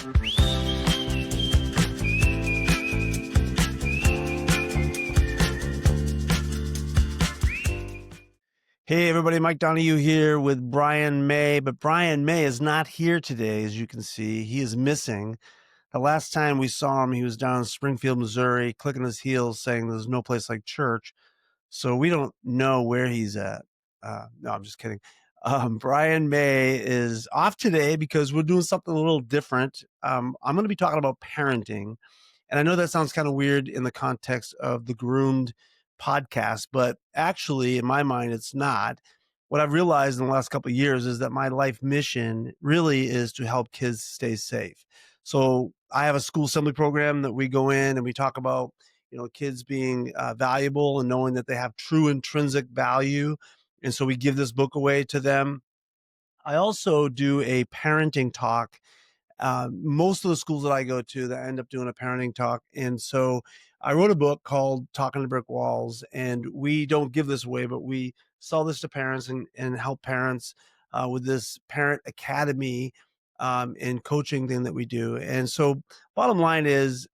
Hey everybody, Mike Donahue here with Brian May, but Brian May is not here today. As you can see, he is missing. The last time we saw him, he was down in Springfield, Missouri, clicking his heels saying there's no place like church. So we don't know where he's at. No, I'm just kidding. Brian May is off today because we're doing something a little different. I'm going to be talking about parenting. And I know that sounds kind of weird in the context of the Groomed podcast, but actually, in my mind, it's not. What I've realized in the last couple of years is that my life mission really is to help kids stay safe. So I have a school assembly program that we go in and we talk about, kids being valuable and knowing that they have true intrinsic value. And so we give this book away to them. I also do a parenting talk. Most of the schools that I go to that end up doing a parenting talk. And so I wrote a book called Talking to Brick Walls, and we don't give this away, but we sell this to parents and help parents with this parent academy and coaching thing that we do. And so bottom line is,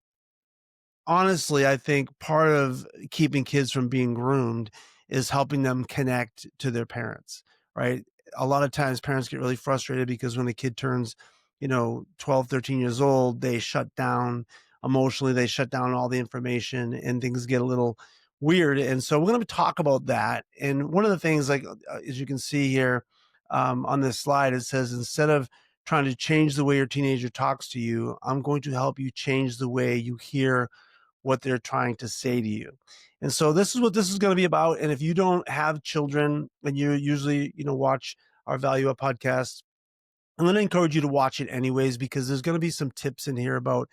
honestly, I think part of keeping kids from being groomed is helping them connect to their parents, right? A lot of times parents get really frustrated because when a kid turns, 12, 13 years old, they shut down emotionally, they shut down all the information and things get a little weird. And so we're going to talk about that. And one of the things, like, as you can see here on this slide, it says, instead of trying to change the way your teenager talks to you, I'm going to help you change the way you hear what they're trying to say to you. And so this is what this is going to be about. And if you don't have children and you usually, watch our Value Up podcast, I'm going to encourage you to watch it anyways, because there's going to be some tips in here about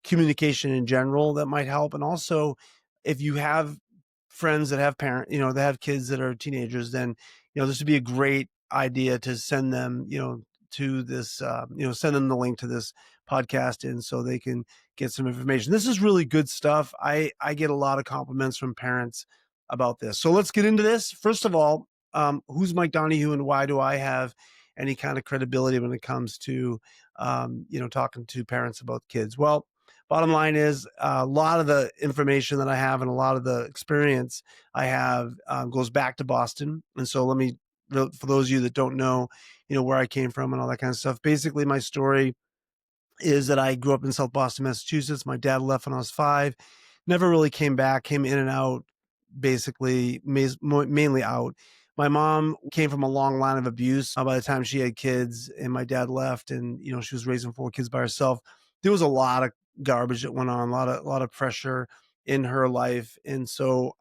communication in general that might help. And also, if you have friends that have that have kids that are teenagers, then, this would be a great idea to send them, to this, send them the link to this podcast and so they can get some information. This is really good stuff. I get a lot of compliments from parents about this. So let's get into this. First of all, who's Mike Donahue and why do I have any kind of credibility when it comes to, talking to parents about kids? Well, bottom line is a lot of the information that I have and a lot of the experience I have goes back to Boston. And so let me, for those of you that don't know, where I came from and all that kind of stuff. Basically, my story is that I grew up in South Boston, Massachusetts. My dad left when I was 5, never really came back, came in and out, basically mainly out. My mom came from a long line of abuse by the time she had kids and my dad left and, she was raising 4 kids by herself. There was a lot of garbage that went on, a lot of pressure in her life. And so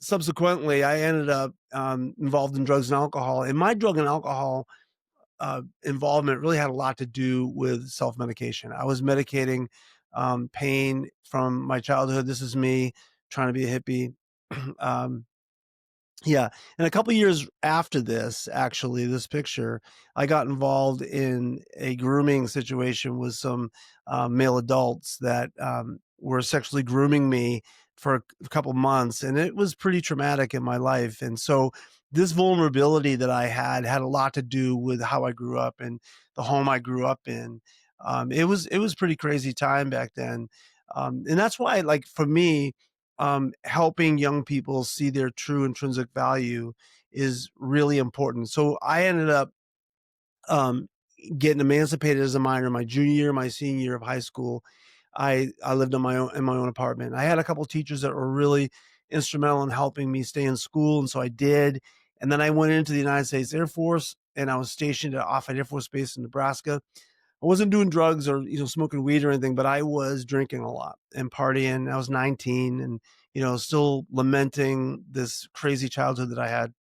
subsequently, I ended up involved in drugs and alcohol. And my drug and alcohol involvement really had a lot to do with self-medication. I was medicating pain from my childhood. This is me trying to be a hippie. Yeah. And a couple of years after this, actually, this picture, I got involved in a grooming situation with some male adults that were sexually grooming me for a couple months. And it was pretty traumatic in my life. And so this vulnerability that I had a lot to do with how I grew up and the home I grew up in. It was pretty crazy time back then. And that's why, like, for me, helping young people see their true intrinsic value is really important. So I ended up getting emancipated as a minor my junior year, my senior year of high school. I lived in my own apartment. I had a couple of teachers that were really instrumental in helping me stay in school, and so I did. And then I went into the United States Air Force, and I was stationed at Offutt Air Force Base in Nebraska. I wasn't doing drugs or, smoking weed or anything, but I was drinking a lot and partying. I was 19 and, still lamenting this crazy childhood that I had.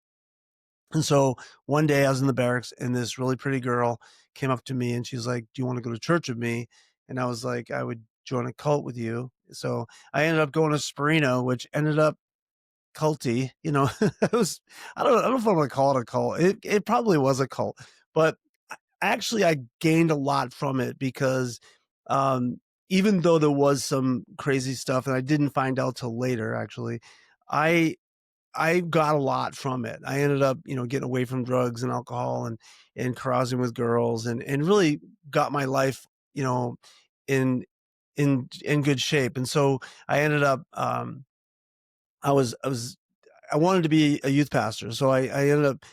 And so one day I was in the barracks and this really pretty girl came up to me and she's like, "Do you want to go to church with me?" And I was like, "I would join a cult with you." So I ended up going to Sperino, which ended up culty, it was, I don't know if I want to call it a cult. It probably was a cult, but actually I gained a lot from it because even though there was some crazy stuff and I didn't find out till later, actually, I got a lot from it. I ended up, getting away from drugs and alcohol and carousing with girls and really got my life you know, in in good shape. And so I ended up, I was I wanted to be a youth pastor, so I ended up,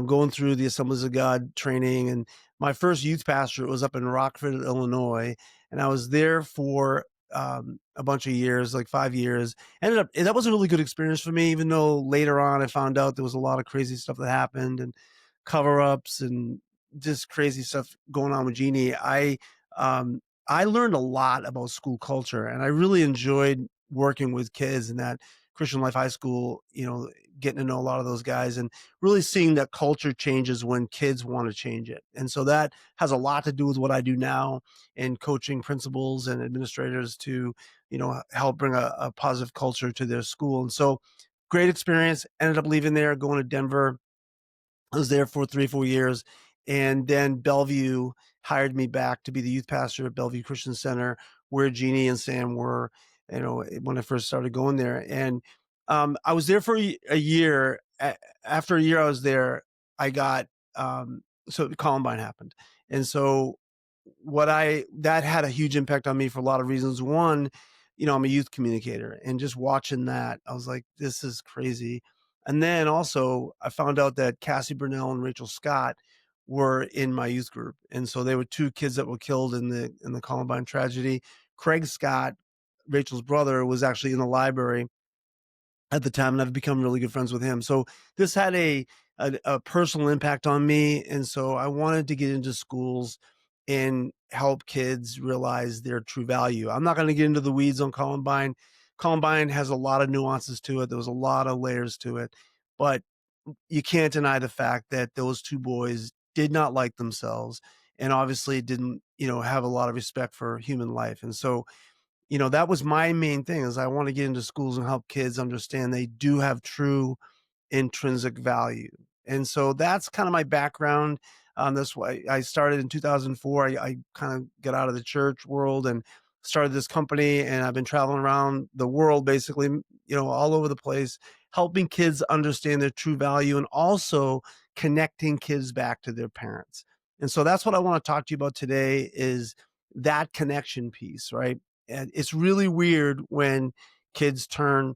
going through the Assemblies of God training, and my first youth pastor was up in Rockford, Illinois, and I was there for, a bunch of years, like 5 years. Ended up that was a really good experience for me, even though later on I found out there was a lot of crazy stuff that happened and cover-ups and just crazy stuff going on with Jeannie. I learned a lot about school culture, and I really enjoyed working with kids in that Christian Life High School, getting to know a lot of those guys and really seeing that culture changes when kids want to change it. And so that has a lot to do with what I do now in coaching principals and administrators to, help bring a positive culture to their school. And so great experience. Ended up leaving there, going to Denver. I was there for 3, 4 years, and then Bellevue hired me back to be the youth pastor at Bellevue Christian Center, where Jeannie and Sam were, when I first started going there. And I was there for a year. After a year I was there, I got so Columbine happened, and so what I that had a huge impact on me for a lot of reasons. One, I'm a youth communicator, and just watching that, I was like, this is crazy. And then also, I found out that Cassie Burnell and Rachel Scott were in my youth group, and so they were 2 kids that were killed in the Columbine tragedy. Craig Scott, Rachel's brother, was actually in the library at the time, and I've become really good friends with him. So this had a personal impact on me, and so I wanted to get into schools and help kids realize their true value. I'm not going to get into the weeds on Columbine. Columbine has a lot of nuances to it. There was a lot of layers to it, but you can't deny the fact that those 2 boys did not like themselves and obviously didn't, have a lot of respect for human life. And so that was my main thing is I want to get into schools and help kids understand they do have true intrinsic value. And so that's kind of my background. That's why I started in 2004. I kind of got out of the church world and started this company, and I've been traveling around the world, basically, all over the place, helping kids understand their true value and also connecting kids back to their parents. And so that's what I want to talk to you about today is that connection piece, right? And it's really weird when kids turn,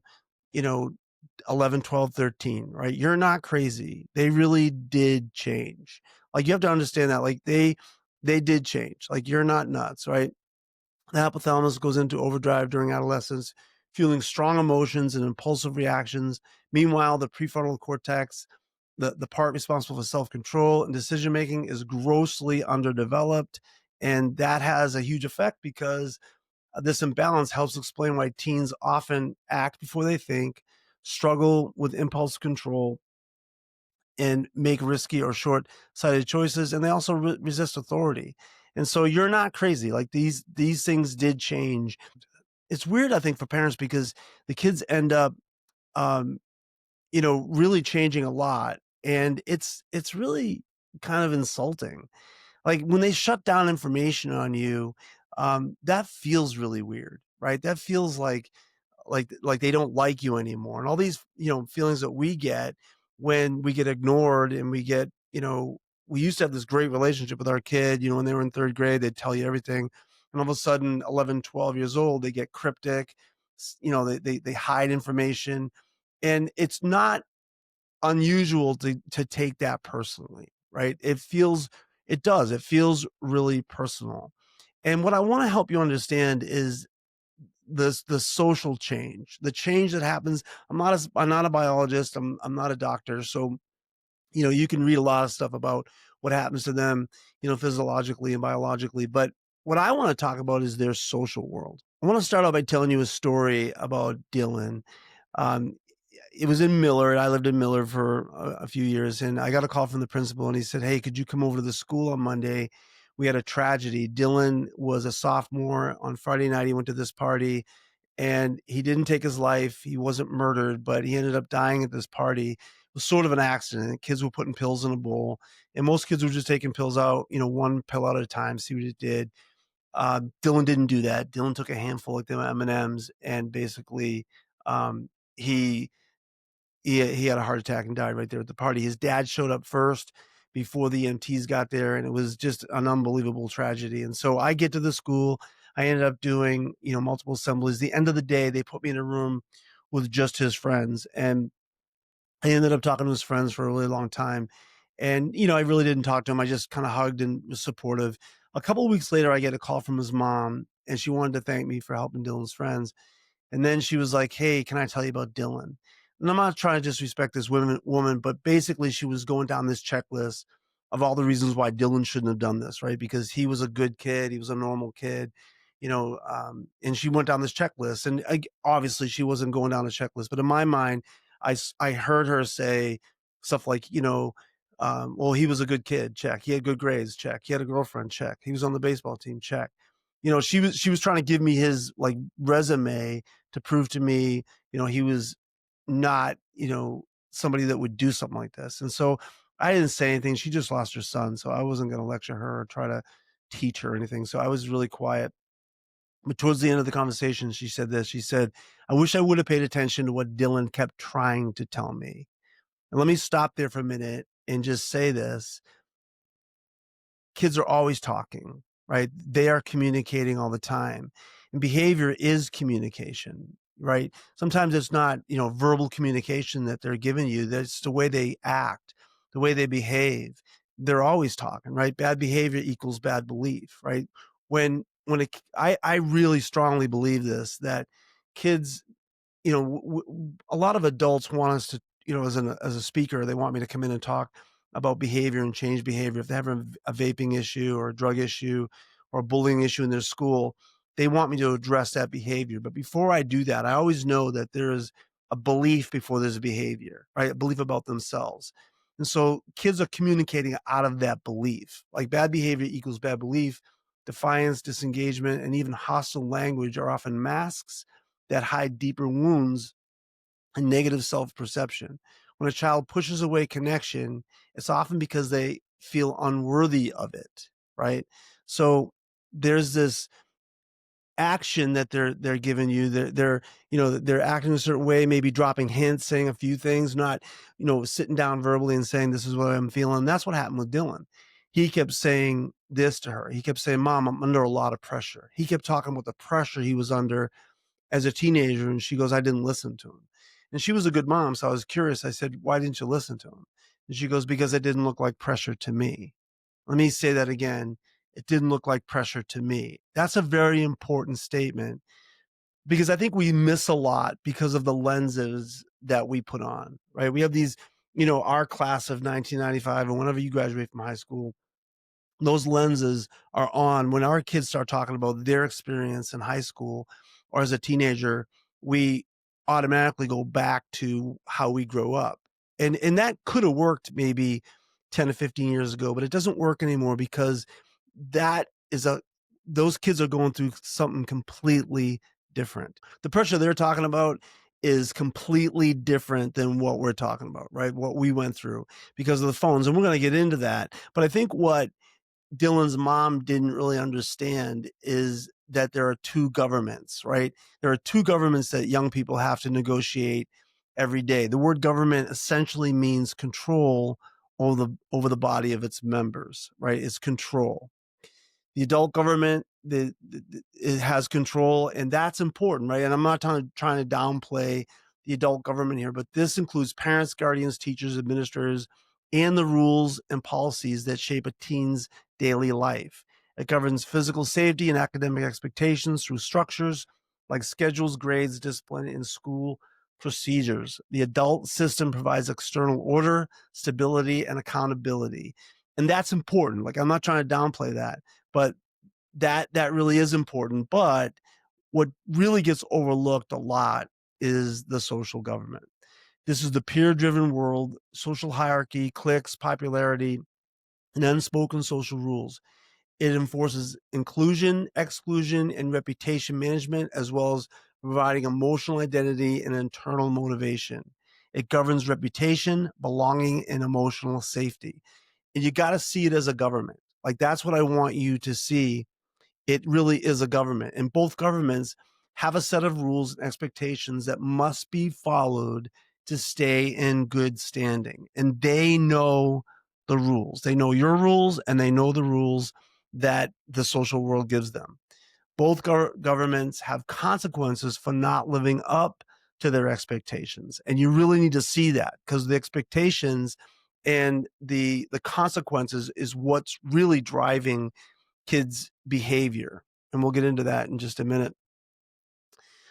you know, 11, 12, 13, right? You're not crazy. They really did change. Like, you have to understand that, like, they did change. Like, you're not nuts, right? The hypothalamus goes into overdrive during adolescence, fueling strong emotions and impulsive reactions. Meanwhile, the prefrontal cortex, the part responsible for self-control and decision-making, is grossly underdeveloped. And that has a huge effect because this imbalance helps explain why teens often act before they think, struggle with impulse control, and make risky or short-sighted choices, and they also resist authority. And so you're not crazy. Like, these things did change. It's weird, I think, for parents because the kids end up, um, really changing a lot, and it's really kind of insulting. Like, when they shut down information on you, that feels really weird, right? That feels like they don't like you anymore, and all these, feelings that we get when we get ignored and we get, we used to have this great relationship with our kid, when they were in 3rd grade, they'd tell you everything, and all of a sudden, 11, 12 years old, they get cryptic, they hide information, and it's not unusual to take that personally, right? It feels really personal. And what I want to help you understand is the social change, the change that happens. I'm not a biologist, I'm not a doctor, so you can read a lot of stuff about what happens to them, physiologically and biologically. But what I want to talk about is their social world. I want to start out by telling you a story about Dylan. Um, it was in Millard. I lived in Millard for a few years, and I got a call from the principal, and he said, "Hey, could you come over to the school on Monday? We had a tragedy." Dylan was a sophomore. On Friday night, he went to this party, and he didn't take his life. He wasn't murdered, but he ended up dying at this party. It was sort of an accident. Kids were putting pills in a bowl, and most kids were just taking pills out, 1 pill at a time, see what it did. Dylan didn't do that. Dylan took a handful of them M&Ms, and basically, he he had a heart attack and died right there at the party. His dad showed up first before the EMTs got there, and it was just an unbelievable tragedy. And so I get to the school. I ended up doing, multiple assemblies. The end of the day, they put me in a room with just his friends, and I ended up talking to his friends for a really long time. And, I really didn't talk to him. I just kind of hugged and was supportive. A couple of weeks later, I get a call from his mom, and she wanted to thank me for helping Dylan's friends. And then she was like, "Hey, can I tell you about Dylan?" And I'm not trying to disrespect this woman, but basically she was going down this checklist of all the reasons why Dylan shouldn't have done this, right? Because he was a good kid, he was a normal kid, and she went down this checklist. And obviously she wasn't going down a checklist, but in my mind, I heard her say stuff like, well, he was a good kid, check. He had good grades, check. He had a girlfriend, check. He was on the baseball team, check. She was trying to give me his like resume to prove to me, he was not, somebody that would do something like this. And so I didn't say anything. She just lost her son. So I wasn't going to lecture her or try to teach her anything. So I was really quiet. But towards the end of the conversation, she said this. She said, "I wish I would have paid attention to what Dylan kept trying to tell me." And let me stop there for a minute and just say this. Kids are always talking, right? They are communicating all the time. And behavior is communication, right? Sometimes it's not, verbal communication that they're giving you. That's the way they act, the way they behave. They're always talking, right? Bad behavior equals bad belief, right? I really strongly believe this, that kids, a lot of adults want us to, as a speaker, they want me to come in and talk about behavior and change behavior. If they have a vaping issue or a drug issue or a bullying issue in their school, they want me to address that behavior. But before I do that, I always know that there is a belief before there's a behavior, right? A belief about themselves. And so kids are communicating out of that belief. Like bad behavior equals bad belief. Defiance, disengagement, and even hostile language are often masks that hide deeper wounds and negative self-perception. When a child pushes away connection, it's often because they feel unworthy of it, right? So there's this action that they're giving you. They're acting a certain way, maybe dropping hints, saying a few things, not, sitting down verbally and saying, "This is what I'm feeling." That's what happened with Dylan. He kept saying this to her. He kept saying, "Mom, I'm under a lot of pressure." He kept talking about the pressure he was under as a teenager. And she goes, "I didn't listen to him." And she was a good mom. So I was curious. I said, "Why didn't you listen to him?" And she goes, "Because it didn't look like pressure to me." Let me say that again. It didn't look like pressure to me. That's a very important statement, because I think we miss a lot because of the lenses that we put on, right? We have these, our class of 1995, and whenever you graduate from high school, those lenses are on. When our kids start talking about their experience in high school or as a teenager, we automatically go back to how we grow up. And that could have worked maybe 10 to 15 years ago, but it doesn't work anymore, because that is those kids are going through something completely different. The pressure they're talking about is completely different than what we're talking about, right? What we went through because of the phones. And we're going to get into that. But I think what Dylan's mom didn't really understand is that there are two governments, right? There are two governments that young people have to negotiate every day. The word government essentially means control over the body of its members, right? It's control. The adult government, it has control, and that's important, right? And I'm not trying to downplay the adult government here, but this includes parents, guardians, teachers, administrators, and the rules and policies that shape a teen's daily life. It governs physical safety and academic expectations through structures like schedules, grades, discipline, and school procedures. The adult system provides external order, stability, and accountability. And that's important. Like, I'm not trying to downplay that, but that really is important. But what really gets overlooked a lot is the social government. This is the peer-driven world, social hierarchy, cliques, popularity, and unspoken social rules. It enforces inclusion, exclusion, and reputation management, as well as providing emotional identity and internal motivation. It governs reputation, belonging, and emotional safety. And you got to see it as a government. Like, that's what I want you to see. It really is a government, and both governments have a set of rules and expectations that must be followed to stay in good standing. And they know the rules. They know your rules and they know the rules that the social world gives them. Both governments have consequences for not living up to their expectations. And you really need to see that, because the expectations and the consequences is what's really driving kids' behavior. And we'll get into that in just a minute.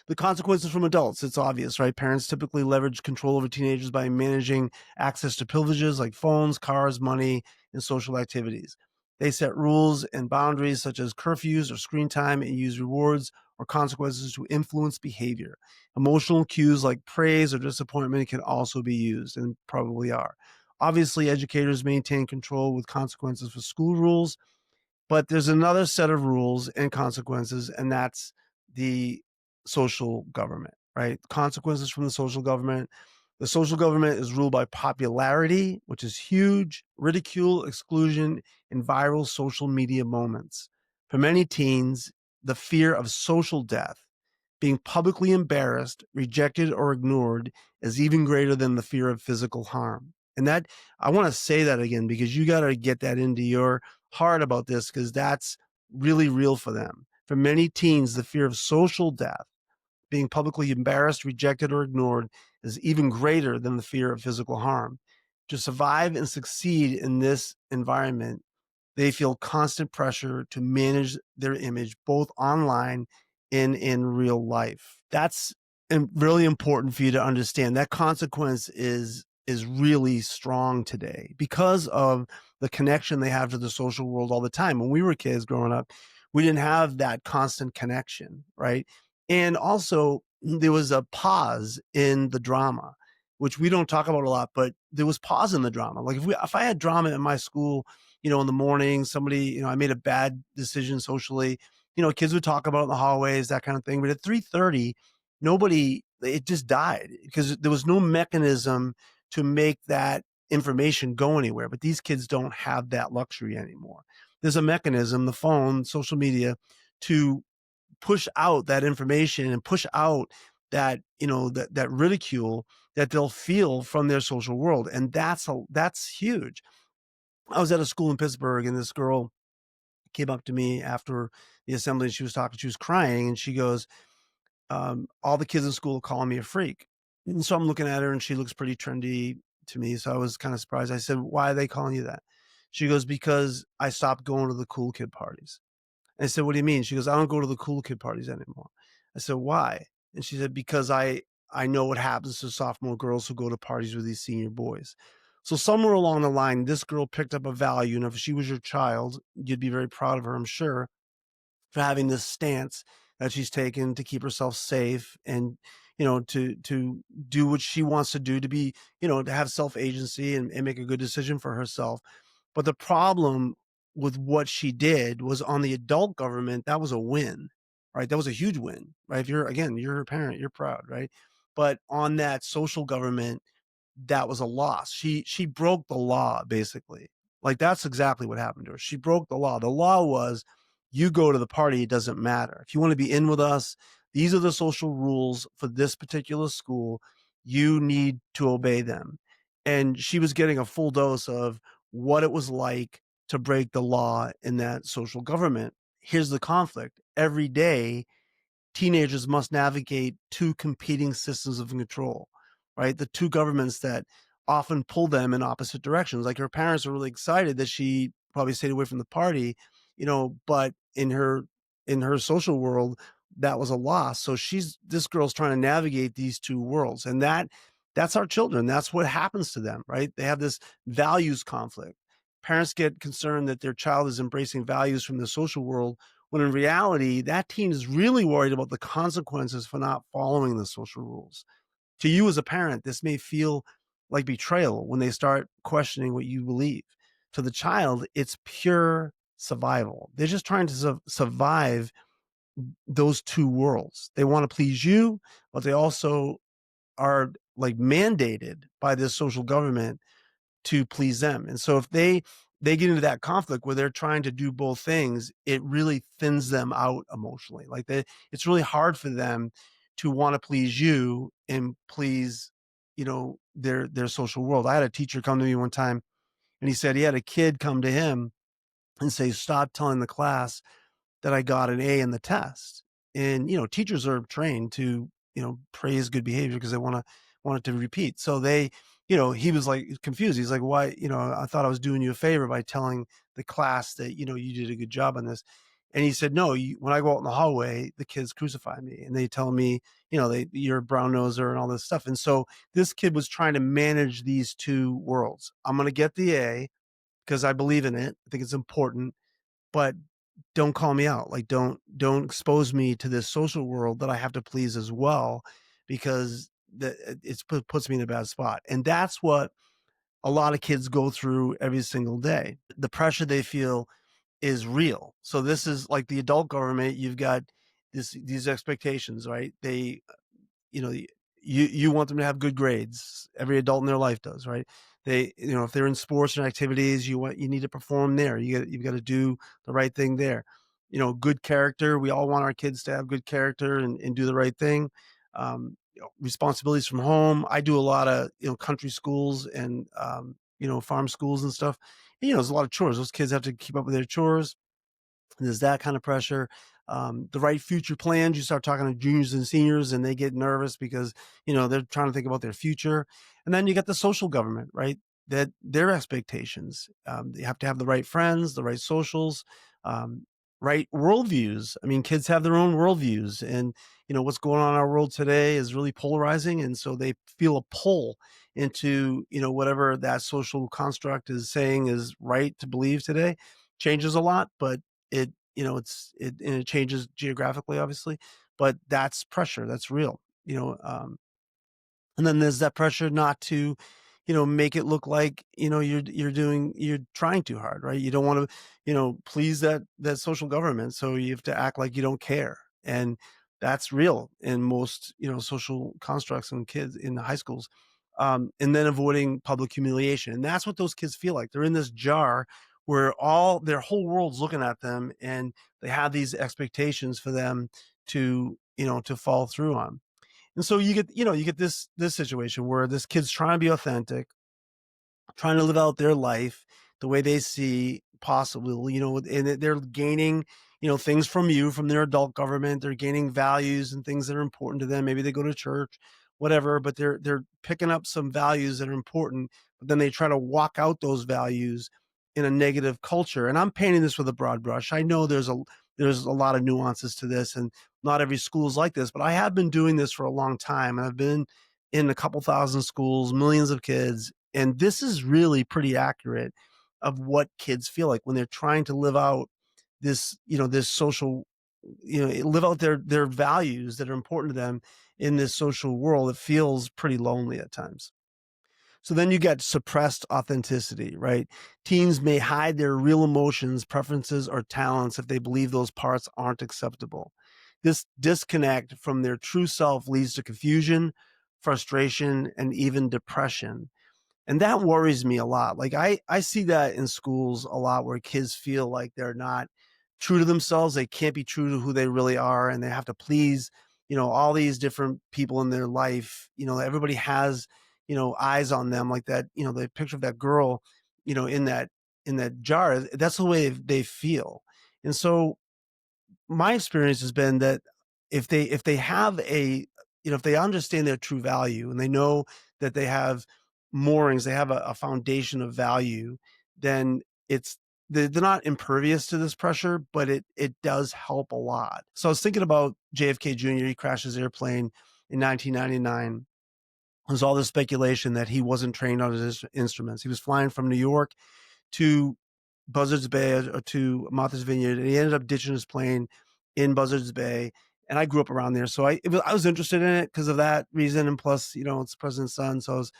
The consequences from adults, it's obvious, right? Parents typically leverage control over teenagers by managing access to privileges like phones, cars, money, and social activities. They set rules and boundaries such as curfews or screen time, and use rewards or consequences to influence behavior. Emotional cues like praise or disappointment can also be used, and probably are. Obviously, educators maintain control with consequences for school rules, but there's another set of rules and consequences, and that's the social government, right? Consequences from the social government. The social government is ruled by popularity, which is huge, ridicule, exclusion, and viral social media moments. For many teens, the fear of social death, being publicly embarrassed, rejected, or ignored, is even greater than the fear of physical harm. And that, I want to say that again, because you got to get that into your heart about this, because that's really real for them. For many teens, the fear of social death, being publicly embarrassed, rejected, or ignored, is even greater than the fear of physical harm. To survive and succeed in this environment, they feel constant pressure to manage their image both online and in real life. That's really important for you to understand. That consequence is really strong today because of the connection they have to the social world all the time. When we were kids growing up, we didn't have that constant connection, right? And also, there was a pause in the drama, which we don't talk about a lot, but there was pause in the drama. Like if I had drama in my school, in the morning, somebody, I made a bad decision socially, kids would talk about it in the hallways, that kind of thing. But at 3:30, it just died because there was no mechanism to make that information go anywhere. But these kids don't have that luxury anymore. There's a mechanism, the phone, social media, to push out that information and push out that, that ridicule that they'll feel from their social world. And that's huge. I was at a school in Pittsburgh, and this girl came up to me after the assembly, and she was crying, and she goes, all the kids in school are calling me a freak. And so I'm looking at her, and she looks pretty trendy to me. So I was kind of surprised. I said, why are they calling you that? She goes, because I stopped going to the cool kid parties. I said, what do you mean? She goes, I don't go to the cool kid parties anymore. I said, why? And she said, because I know what happens to sophomore girls who go to parties with these senior boys. So somewhere along the line, this girl picked up a value. And if she was your child, you'd be very proud of her, I'm sure, for having this stance that she's taken to keep herself safe and, to do what she wants to do, to be, to have self-agency and make a good decision for herself. But the problem with what she did was, on the adult government, that was a win, right? That was a huge win, right? If you're a parent, you're proud, right? But on that social government, that was a loss. She broke the law, basically. Like, that's exactly what happened to her. She broke the law. The law was, you go to the party, it doesn't matter. If you want to be in with us, these are the social rules for this particular school. You need to obey them. And she was getting a full dose of what it was like to break the law in that social government. Here's the conflict. Every day, teenagers must navigate two competing systems of control, right? The two governments that often pull them in opposite directions. Like, her parents are really excited that she probably stayed away from the party, but in her social world, that was a loss. So this girl's trying to navigate these two worlds, and that's our children. That's what happens to them, right? They have this values conflict. Parents get concerned that their child is embracing values from the social world, when in reality, that teen is really worried about the consequences for not following the social rules. To you as a parent, this may feel like betrayal when they start questioning what you believe. To the child, it's pure survival. They're just trying to survive those two worlds. They want to please you, but they also are like mandated by this social government to please them. And so if they get into that conflict where they're trying to do both things, it really thins them out emotionally. Like, it's really hard for them to want to please you and please, their social world. I had a teacher come to me one time, And he said he had a kid come to him and say, "Stop telling the class that I got an A in the test." And, teachers are trained to, praise good behavior because they want it to repeat. So he was like confused. He's like, "Why, I thought I was doing you a favor by telling the class that, you did a good job on this." And he said, "No, when I go out in the hallway, the kids crucify me and they tell me, you're a brown noser and all this stuff." And so this kid was trying to manage these two worlds. I'm going to get the A because I believe in it. I think it's important, but don't call me out. Like, don't expose me to this social world that I have to please as well, because puts me in a bad spot. And that's what a lot of kids go through every single day. The pressure they feel is real. So this is like the adult government. You've got these expectations, right? You know, you want them to have good grades. Every adult in their life does, right? If they're in sports and activities, you need to perform there. You've got to do the right thing there. Good character. We all want our kids to have good character and do the right thing. Responsibilities from home. I do a lot of, country schools and, farm schools and stuff. There's a lot of chores. Those kids have to keep up with their chores. There's that kind of pressure. The right future plans. You start talking to juniors and seniors and they get nervous because, they're trying to think about their future. And then you get the social government, right? That their expectations. You have to have the right friends, the right socials, right worldviews. I mean, kids have their own worldviews, and, what's going on in our world today is really polarizing. And so they feel a pull into, whatever that social construct is saying is right to believe today. Changes a lot, but it and it changes geographically, obviously, but that's pressure. That's real, and then there's that pressure not to, make it look like, you're trying too hard, right? You don't want to, please that social government. So you have to act like you don't care. And that's real in most, social constructs and kids in the high schools. And then avoiding public humiliation. And that's what those kids feel like. They're in this jar where all their whole world's looking at them and they have these expectations for them to fall through on. And so you get this situation where this kid's trying to be authentic, trying to live out their life the way they see possible, and they're gaining, things from you, from their adult government. They're gaining values and things that are important to them. Maybe they go to church, whatever, but they're picking up some values that are important, but then they try to walk out those values in a negative culture. And I'm painting this with a broad brush. I know there's a lot of nuances to this, and not every school is like this, but I have been doing this for a long time, and I've been in a couple thousand schools, millions of kids, and this is really pretty accurate of what kids feel like when they're trying to live out this social, live out their values that are important to them in this social world. It feels pretty lonely at times. So then you get suppressed authenticity, right? Teens may hide their real emotions, preferences, or talents if they believe those parts aren't acceptable. This disconnect from their true self leads to confusion, frustration, and even depression. And that worries me a lot. Like I see that in schools a lot where kids feel like they're not true to themselves. They can't be true to who they really are, and they have to please, all these different people in their life. Everybody has, eyes on them, like that, the picture of that girl, in that jar. That's the way they feel. And so my experience has been that if they have if they understand their true value and they know that they have moorings, they have a foundation of value, then they're not impervious to this pressure, but it does help a lot. So I was thinking about JFK Jr. He crashed his airplane in 1999. There's all this speculation that he wasn't trained on his instruments. He was flying from New York to Buzzards Bay or to Martha's Vineyard, and he ended up ditching his plane in Buzzards Bay. And I grew up around there, so I was interested in it because of that reason, and plus, it's the president's son, so I was,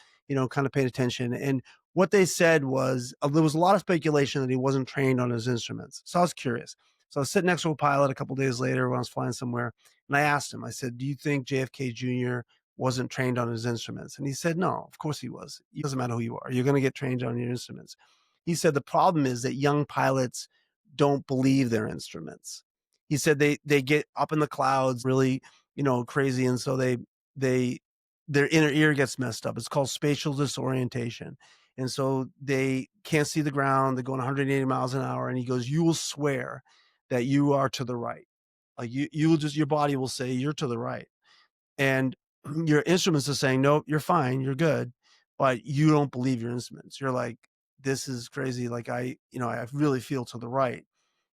kind of paying attention. And what they said was there was a lot of speculation that he wasn't trained on his instruments, so I was curious. So I was sitting next to a pilot a couple days later when I was flying somewhere, and I asked him. I said, "Do you think JFK Jr. wasn't trained on his instruments?" And he said, "No, of course he was. It doesn't matter who you are. You're going to get trained on your instruments." He said the problem is that young pilots don't believe their instruments. He said they get up in the clouds really, crazy, and so they their inner ear gets messed up. It's called spatial disorientation. And so they can't see the ground. They're going 180 miles an hour. And he goes, you will swear that you are to the right. Like you will just, your body will say you're to the right. And your instruments are saying, nope, you're fine. You're good. But you don't believe your instruments. You're like, this is crazy. Like I really feel to the right.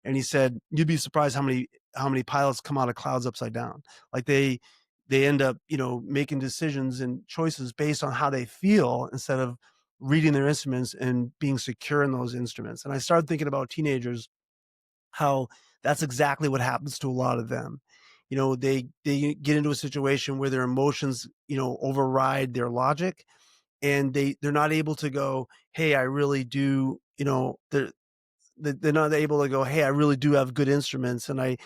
And he said, you'd be surprised how many pilots come out of clouds upside down. Like they end up, making decisions and choices based on how they feel instead of reading their instruments and being secure in those instruments. And I started thinking about teenagers, how that's exactly what happens to a lot of them. They get into a situation where their emotions, override their logic, and they're not able to go, hey, I really do, they're not able to go, hey, I really do have good instruments. And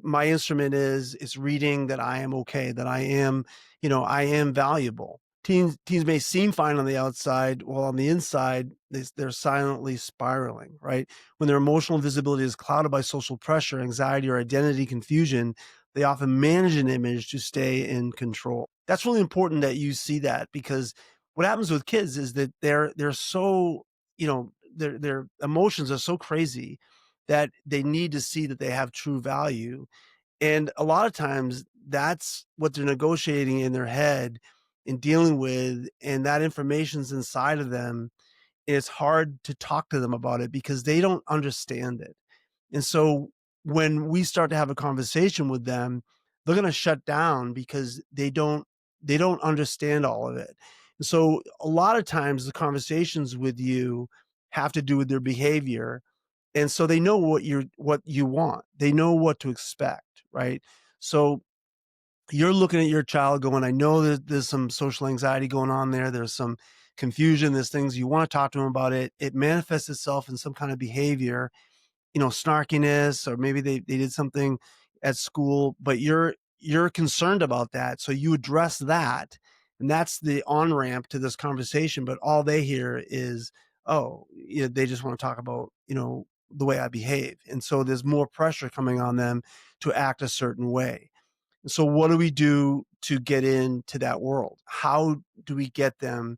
my instrument is it's reading that I am okay, that I am valuable. Teens may seem fine on the outside, while on the inside they're silently spiraling, right? When their emotional visibility is clouded by social pressure, anxiety, or identity confusion, they often manage an image to stay in control. That's really important that you see that, because what happens with kids is that they're so, their emotions are so crazy that they need to see that they have true value. And a lot of times that's what they're negotiating in their head and dealing with, and that information's inside of them. It's hard to talk to them about it because they don't understand it. And so when we start to have a conversation with them, they're going to shut down because they don't understand all of it. And so a lot of times the conversations with you have to do with their behavior. And so they know what you want. They know what to expect, right? So you're looking at your child going, I know that there's some social anxiety going on there. There's some confusion. There's things you want to talk to them about it. It manifests itself in some kind of behavior, snarkiness, or maybe they did something at school, but you're concerned about that. So you address that. And that's the on-ramp to this conversation. But all they hear is, oh, they just want to talk about, the way I behave. And so there's more pressure coming on them to act a certain way. And so what do we do to get into that world? How do we get them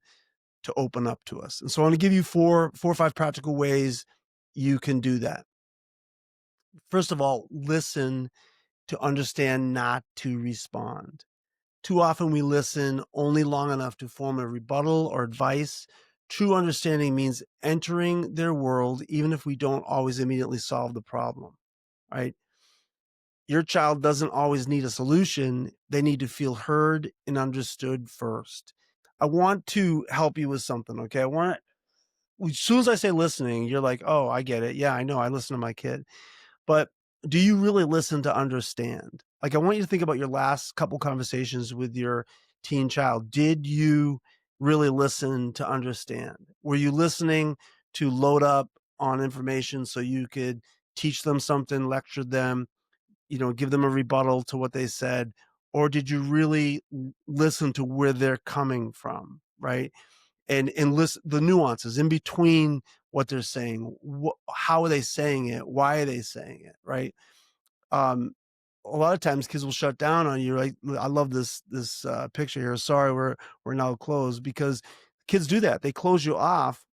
to open up to us? And so I want to give you four or five practical ways you can do that. First of all, listen to understand, not to respond. Too often we listen only long enough to form a rebuttal or advice. True understanding means entering their world, even if we don't always immediately solve the problem, right? Your child doesn't always need a solution. They need to feel heard and understood first. I want to help you with something, okay? As soon as I say listening, you're like, oh, I get it. Yeah, I know. I listen to my kid. But do you really listen to understand? Like, I want you to think about your last couple conversations with your teen child. Did you really listen to understand? Were you listening to load up on information so you could teach them something, lecture them, give them a rebuttal to what they said? Or did you really listen to where they're coming from, right? And listen the nuances in between what they're saying. How are they saying it? Why are they saying it? Right. Um, a lot of times kids will shut down on you. Like, I love this picture here. Sorry, we're now closed, because kids do that. They close you off.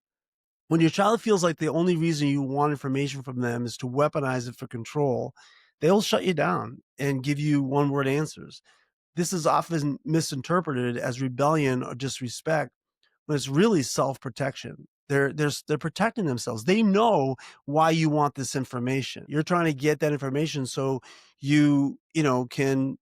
When your child feels like the only reason you want information from them is to weaponize it for control, they'll shut you down and give you one word answers. This is often misinterpreted as rebellion or disrespect, but it's really self-protection. They're protecting themselves. They know why you want this information. You're trying to get that information so can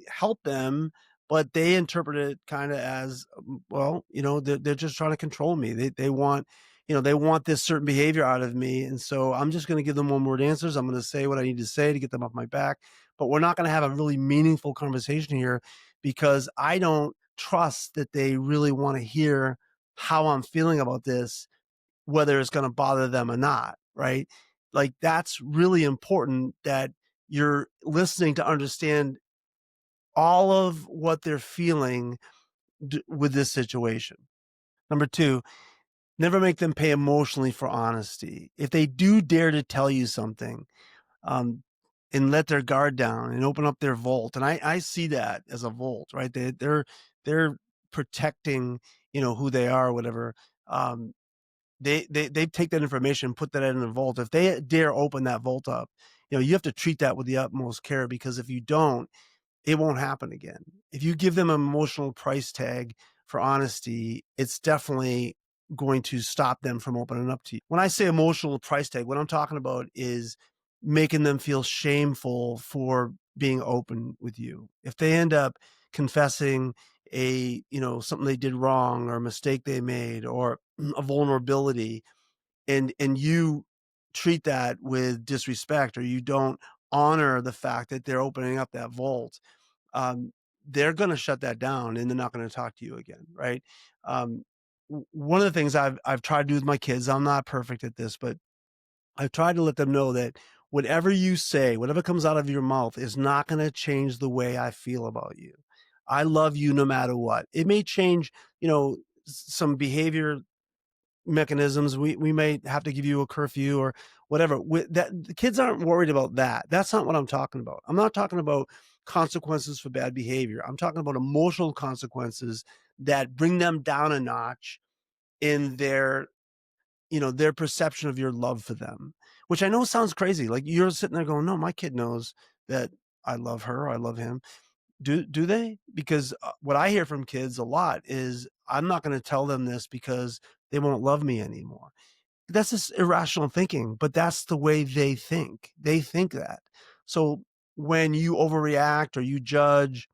help them, but they interpret it kind of as, well, they're just trying to control me. They want this certain behavior out of me, and so I'm just going to give them one word answers. I'm going to say what I need to say to get them off my back, but we're not going to have a really meaningful conversation here, because I don't trust that they really want to hear how I'm feeling about this, whether it's going to bother them or not, right? Like, that's really important, that you're listening to understand all of what they're feeling with this situation. Number two, never make them pay emotionally for honesty. If they do dare to tell you something, um, and let their guard down and open up their vault, and I see that as a vault, right? They're protecting, who they are or whatever, um, they take that information, put that in a vault. If they dare open that vault up, you have to treat that with the utmost care, because if you don't, it won't happen again. If you give them an emotional price tag for honesty, it's definitely going to stop them from opening up to you. When I say emotional price tag, what I'm talking about is making them feel shameful for being open with you. If they end up confessing something they did wrong, or a mistake they made, or a vulnerability, and you treat that with disrespect, or you don't honor the fact that they're opening up that vault, um, they're going to shut that down, and they're not going to talk to you again, right? Um, One of the things I've tried to do with my kids, I'm not perfect at this, but I've tried to let them know that whatever you say, whatever comes out of your mouth, is not going to change the way I feel about you. I love you no matter what. It may change, some behavior mechanisms. We may have to give you a curfew or whatever. The kids aren't worried about that. That's not what I'm talking about. I'm not talking about consequences for bad behavior. I'm talking about emotional consequences that bring them down a notch in their perception of your love for them, which I know sounds crazy. Like, you're sitting there going, no, my kid knows that I love her, I love him. Do they? Because what I hear from kids a lot is, I'm not going to tell them this because they won't love me anymore. That's just irrational thinking, but that's the way they think. They think that. So when you overreact, or you judge,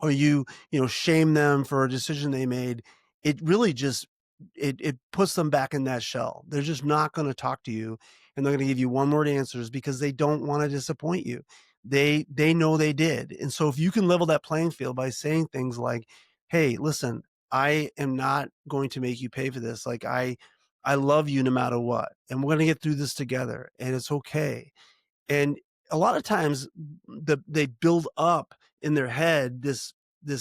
or you shame them for a decision they made, it really just it puts them back in that shell. They're just not going to talk to you, and they're going to give you one word answers, because they don't want to disappoint you. They know they did. And so if you can level that playing field by saying things like, hey, listen, I am not going to make you pay for this. Like, I love you no matter what, and we're going to get through this together, and it's okay. And a lot of times they build up in their head this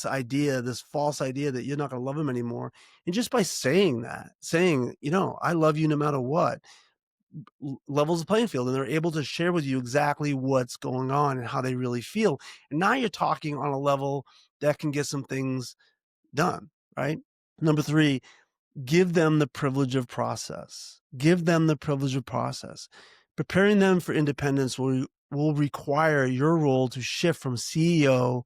idea, this false idea that you're not going to love them anymore. And just by saying that, saying, I love you no matter what, levels the playing field, and they're able to share with you exactly what's going on and how they really feel. And now you're talking on a level that can get some things done, right? Number 3, give them the privilege of process. Give them the privilege of process. Preparing them for independence will require your role to shift from CEO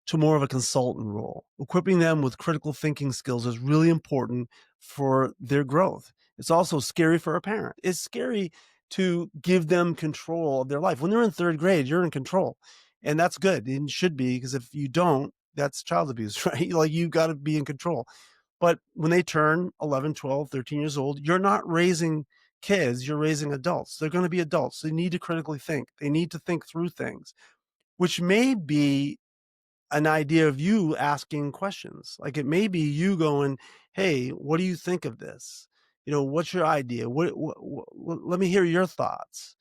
to more of a consultant role. Equipping them with critical thinking skills is really important for their growth. It's also scary for a parent. It's scary to give them control of their life. When they're in 3rd grade, you're in control. And that's good. And should be, because if you don't, that's child abuse, right? Like, you got to be in control. But when they turn 11, 12, 13 years old, you're not raising kids, you're raising adults. They're going to be adults. They need to critically think. They need to think through things, which may be an idea of you asking questions. Like, it may be you going, hey, what do you think of this? What's your idea? Let me hear your thoughts.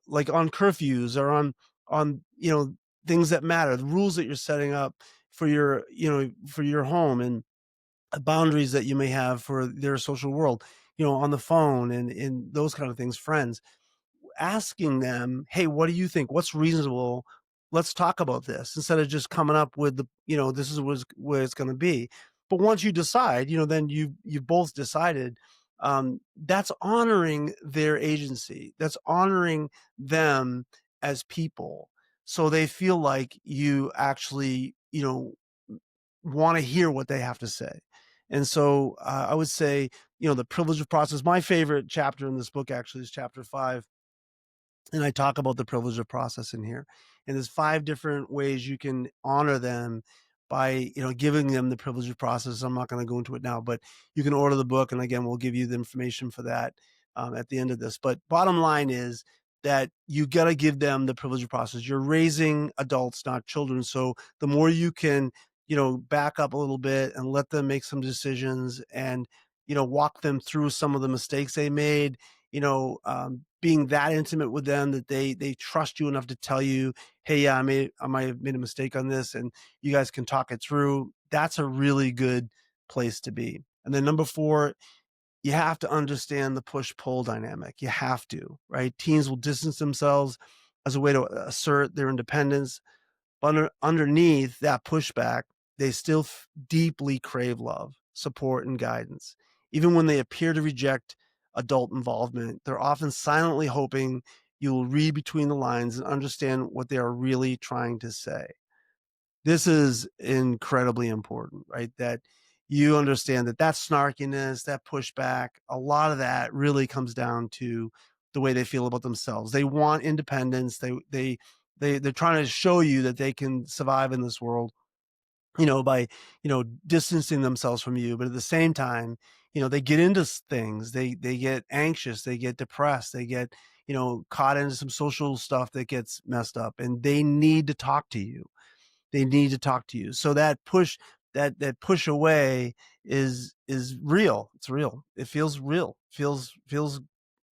Like on curfews, or on things that matter, the rules that you're setting up for your home, and boundaries that you may have for their social world, on the phone, and those kind of things, friends. Asking them, hey, what do you think? What's reasonable? Let's talk about this, instead of just coming up with this is where it's going to be. But once you decide, then you've both decided. That's honoring their agency. That's honoring them as people. So they feel like you actually, want to hear what they have to say. And so I would say, the privilege of process. My favorite chapter in this book actually is chapter 5. And I talk about the privilege of process in here. And there's 5 different ways you can honor them by, giving them the privilege of process. I'm not going to go into it now, but you can order the book. And again, we'll give you the information for that at the end of this. But bottom line is that you got to give them the privilege of process. You're raising adults, not children. So the more you can, back up a little bit and let them make some decisions, and, walk them through some of the mistakes they made, being that intimate with them that they trust you enough to tell you, hey, yeah, I might have made a mistake on this, and you guys can talk it through. That's a really good place to be. And then number 4, you have to understand the push-pull dynamic. You have to, right? Teens will distance themselves as a way to assert their independence, but underneath that pushback, they still deeply crave love. support, and guidance. Even when they appear to reject adult involvement, they're often silently hoping you will read between the lines and understand what they are really trying to say. This is incredibly important, right? That you understand that snarkiness, that pushback, a lot of that really comes down to the way they feel about themselves. They want independence. They're trying to show you that they can survive in this world, by, distancing themselves from you. But at the same time, they get into things. They get anxious. They get depressed. They get, caught into some social stuff that gets messed up, and they need to talk to you. They need to talk to you. So that push away is real. It's real. It feels real. Feels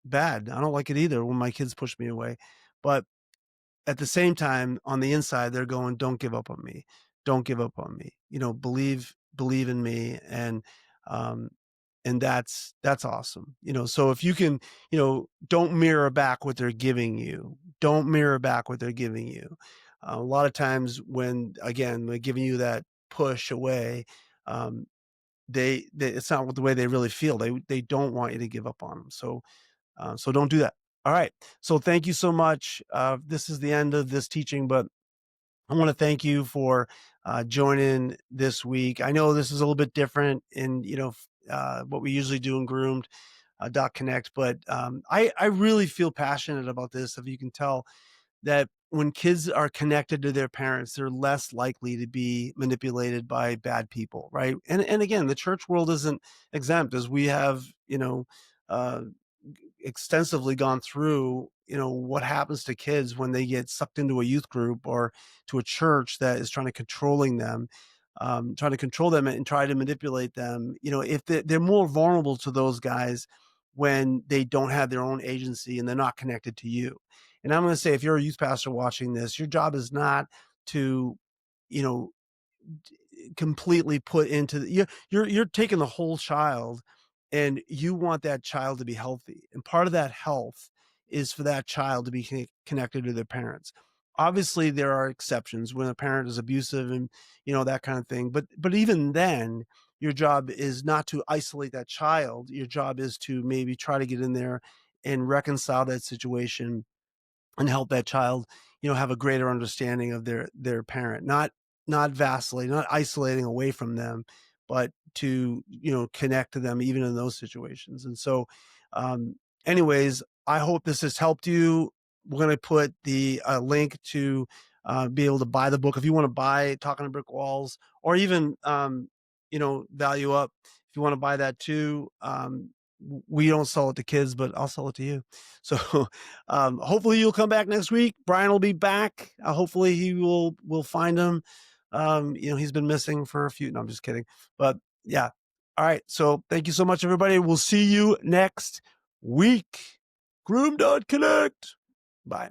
bad. I don't like it either when my kids push me away. But at the same time, on the inside, they're going, "Don't give up on me. Don't give up on me. Believe in me." Um, and that's awesome. So if you can, don't mirror back what they're giving you. Don't mirror back what they're giving you. A lot of times when, again, they're giving you that push away, um, they it's not the way they really feel. They don't want you to give up on them. So don't do that. All right. So thank you so much. This is the end of this teaching, but I want to thank you for joining this week. I know this is a little bit different in, what we usually do in Groomed.Connect, but I really feel passionate about this. If you can tell, that when kids are connected to their parents, they're less likely to be manipulated by bad people, right? And again, the church world isn't exempt, as we have, uh, extensively gone through, what happens to kids when they get sucked into a youth group or to a church that is trying to control them and try to manipulate them. If they're more vulnerable to those guys when they don't have their own agency and they're not connected to you. And I'm going to say, if you're a youth pastor watching this, your job is not to, you know, completely put into you're taking the whole child, and you want that child to be healthy. And part of that health is for that child to be connected to their parents. Obviously, there are exceptions when a parent is abusive and, that kind of thing. But even then, your job is not to isolate that child. Your job is to maybe try to get in there and reconcile that situation and help that child, have a greater understanding of their parent, not vacillating, not isolating away from them, but to, connect to them even in those situations. And so, um, anyways, I hope this has helped you. We're going to put the link to be able to buy the book if you want to buy Talking to Brick Walls, or even, Value Up. If you want to buy that too, we don't sell it to kids, but I'll sell it to you. So hopefully you'll come back next week. Brian will be back. Hopefully we'll find him. He's been missing for a few. No, I'm just kidding. But yeah. All right. So thank you so much, everybody. We'll see you next week. Groomed.Connect. Bye.